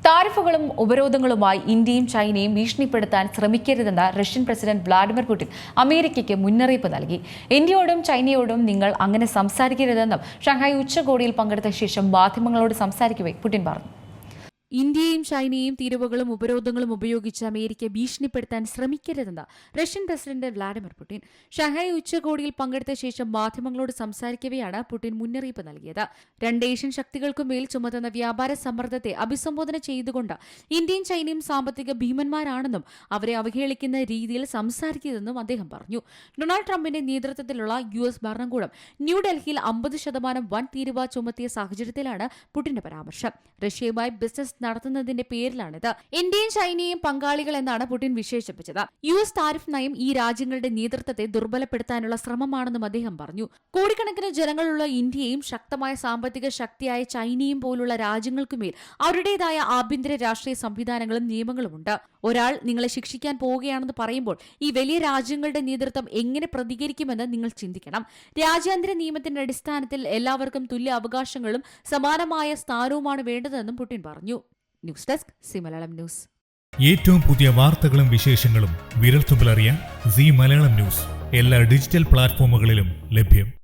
താരിഫുകളും ഉപരോധങ്ങളുമായി ഇന്ത്യയും ചൈനയും ഭീഷണിപ്പെടുത്താൻ ശ്രമിക്കരുതെന്ന് റഷ്യൻ പ്രസിഡന്റ് വ്ളാഡിമിർ പുടിൻ അമേരിക്കയ്ക്ക് മുന്നറിയിപ്പ് നൽകി. ഇന്ത്യയോടും ചൈനയോടും നിങ്ങൾ അങ്ങനെ സംസാരിക്കരുതെന്നും ഷാങ്ഹായ് ഉച്ചകോടിയിൽ പങ്കെടുത്ത ശേഷം മാധ്യമങ്ങളോട് സംസാരിക്കവേ പുടിൻ പറഞ്ഞു. ഇന്ത്യയും ചൈനയും തീരുവകളും ഉപരോധങ്ങളും ഉപയോഗിച്ച് അമേരിക്കയെ ഭീഷണിപ്പെടുത്താൻ ശ്രമിക്കരുതെന്ന് Russian president Vladimir Putin Shanghai ഉച്ചകോടിയിൽ പങ്കെടുത്ത ശേഷം മാധ്യമങ്ങളോട് സംസാരിക്കവെയാണ് പുടിൻ മുന്നറിയിപ്പ് നൽകിയത്. രണ്ട് ഏഷ്യൻ ശക്തികൾക്കുമേൽ ചുമത്തുന്ന വ്യാപാര സമ്മർദ്ദത്തെ അഭിസംബോധന ചെയ്തുകൊണ്ട് ഇന്ത്യയും ചൈനയും സാമ്പത്തിക ഭീമന്മാരാണെന്നും അവരെ അവഹേളിക്കുന്ന രീതിയിൽ സംസാരിക്കരുതെന്നും അദ്ദേഹം പറഞ്ഞു. ഡൊണാൾഡ് ട്രംപിന്റെ നേതൃത്വത്തിലുള്ള US ഭരണകൂടം ന്യൂഡൽഹിയിൽ 50% വൻ തീരുവ ചുമത്തിയ സാഹചര്യത്തിലാണ് പുടിന്റെ പരാമർശം. റഷ്യയുമായി ബിസിനസ് നടത്തുന്നതിന്റെ പേരിലാണിത്. ഇന്ത്യയും ചൈനയും പങ്കാളികൾ എന്നാണ് പുടിൻ വിശേഷിപ്പിച്ചത്. US താരിഫ് നയം ഈ രാജ്യങ്ങളുടെ നേതൃത്വത്തെ ദുർബലപ്പെടുത്താനുള്ള ശ്രമമാണെന്നും അദ്ദേഹം പറഞ്ഞു. കോടിക്കണക്കിന് ജനങ്ങളുള്ള ഇന്ത്യയും ശക്തമായ സാമ്പത്തിക ശക്തിയായ ചൈനയും പോലുള്ള രാജ്യങ്ങൾക്കുമേൽ അവരുടേതായ ആഭ്യന്തര രാഷ്ട്രീയ സംവിധാനങ്ങളും നിയമങ്ങളുമുണ്ട്. ഒരാൾ നിങ്ങളെ ശിക്ഷിക്കാൻ പോവുകയാണെന്ന് പറയുമ്പോൾ ഈ വലിയ രാജ്യങ്ങളുടെ നേതൃത്വം എങ്ങനെ പ്രതികരിക്കുമെന്ന് നിങ്ങൾ ചിന്തിക്കണം. രാജ്യാന്തര നിയമത്തിന്റെ അടിസ്ഥാനത്തിൽ എല്ലാവർക്കും തുല്യ അവകാശങ്ങളും സമാനമായ സ്ഥാനവുമാണ് വേണ്ടതെന്നും പുടിൻ പറഞ്ഞു. News desk C Malayalam news. ഏറ്റവും പുതിയ വാർത്തകളും വിശേഷങ്ങളും വിരൽത്തുമ്പിലറിയാൻ സി മലയാളം ന്യൂസ് എല്ലാ ഡിജിറ്റൽ പ്ലാറ്റ്ഫോമുകളിലും ലഭ്യം.